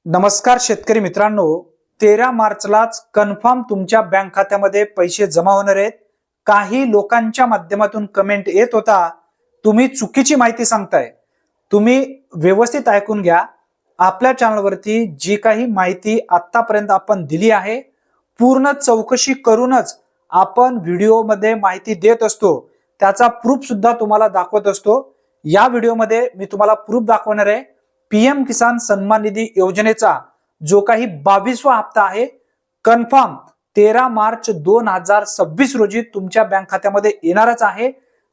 नमस्कार शेतकरी मित्रांनो, 13 मार्चलाच कन्फर्म तुमच्या बँक खात्यामध्ये पैसे जमा होणार आहेत। काही लोकांच्या माध्यमातून कमेंट येत होता, तुम्ही चुकीची माहिती सांगताय। तुम्ही व्यवस्थित ऐकून घ्या। आपल्या चॅनलवरती जी काही माहिती आतापर्यंत आपण दिली आहे, पूर्ण चौकशी करूनच आपण व्हिडिओमध्ये माहिती देत असतो। त्याचा प्रूफ सुद्धा तुम्हाला दाखवत असतो। या व्हिडिओमध्ये मी तुम्हाला प्रूफ दाखवणार आहे। पीएम किसान सन्मान निधी योजनेचा जो काही 22वा हप्ता आहे, कन्फर्म 13 मार्च 2026 रोजी तुमच्या बँक खात्यामध्ये येणारच आहे।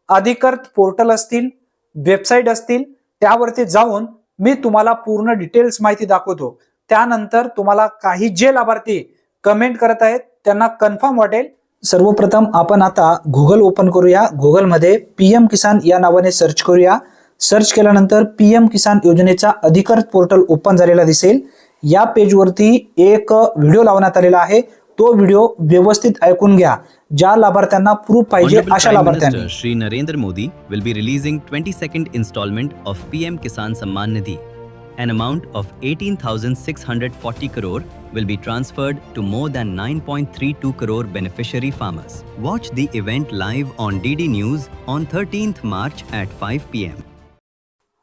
अधिकृत पोर्टल असतील, वेबसाईट असतील, त्यावरती जाऊन मी तुम्हाला पूर्ण डिटेल्स माहिती दाखवतो। त्यानंतर तुम्हाला काही जे लाभार्थी कमेंट करत आहेत त्यांना कन्फर्म वाटेल। सर्वप्रथम आपण आता गुगल ओपन करूया। गुगल मध्ये पीएम किसान या नावाने सर्च करूया। सर्च केल्यानंतर पीएम किसान योजनेचा अधिकृत पोर्टल ओपन झालेला दिसेल। या पेजवरती एक व्हिडिओ लावण्यात आलेला आहे। तो व्हिडिओ व्यवस्थित ऐकून घ्या। ज्या लाभार्थ्यांना प्रूफ पाहिजे अशा लाभार्थ्यांनी। Shri Narendra Modi will be releasing 22nd installment of PM Kisan Samman Nidhi. An amount of 18,640 crore will be transferred to more than 9.32 crore beneficiary farmers. Watch the event live on DD News on 13th March at 5 PM.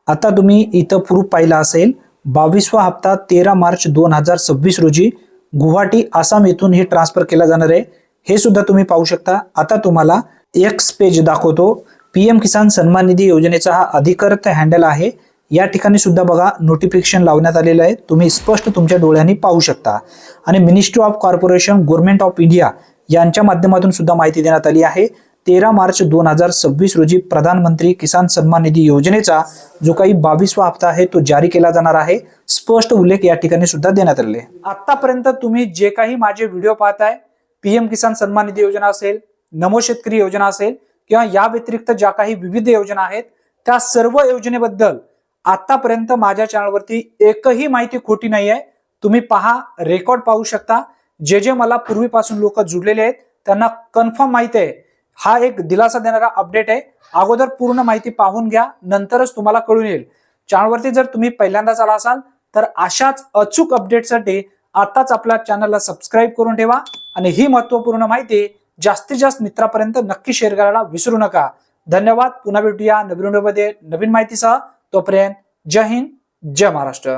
आता तुम्ही इथं proof पाहिला असेल। 22वा हप्ता 13 मार्च 2026 रोजी गुवाहाटी आसाम येथून हे transfer केला जाणार आहे। हे सुद्धा तुम्ही पाहू शकता। आता तुम्हाला एक्स पेज दाखवतो। पीएम किसान सन्मान निधी योजनेचा हा अधिकृत हँडल आहे। या ठिकाणी सुद्धा बघा नोटिफिकेशन लावण्यात आलेलं आहे। तुम्ही स्पष्ट तुमच्या डोळ्यांनी पाहू शकता। आणि ministry of corporation government of India यांच्या माध्यमातून सुद्धा माहिती देण्यात आली आहे। 13 मार्च 2026 रोजी प्रधानमंत्री किसान सन्मान निधी योजनेचा जो काही 22वा हप्ता आहे तो जारी केला जाणार आहे। स्पष्ट उल्लेख या ठिकाणी सुद्धा देण्यात आलेले आहे। आतापर्यंत तुम्ही जे काही माझे व्हिडिओ पाहताय, पीएम किसान सन्मान निधी योजना असेल, नमो शेतकरी योजना असेल किंवा या व्यतिरिक्त ज्या काही विविध योजना आहेत, त्या सर्व योजनेबद्दल आतापर्यंत माझ्या चॅनलवरती एकही माहिती खोटी नाही आहे। तुम्ही पहा, रेकॉर्ड पाहू शकता। जे जे मला पूर्वीपासून लोक जुडलेले आहेत त्यांना कन्फर्म माहिती आहे। हा एक दिलासा देणारा अपडेट आहे। अगोदर पूर्ण माहिती पाहून घ्या, नंतरच तुम्हाला कळून येईल। चॅनलवरती जर तुम्ही पहिल्यांदाच आला असाल तर अशाच अचूक अपडेटसाठी आताच आपल्या चॅनलला सबस्क्राईब करून ठेवा आणि ही महत्त्वपूर्ण माहिती जास्तीत जास्त मित्रांपर्यंत नक्की शेअर करायला विसरू नका। धन्यवाद। पुन्हा भेटूया नवीन व्हिडिओमध्ये नवीन माहितीसह। तोपर्यंत जय हिंद, जय महाराष्ट्र।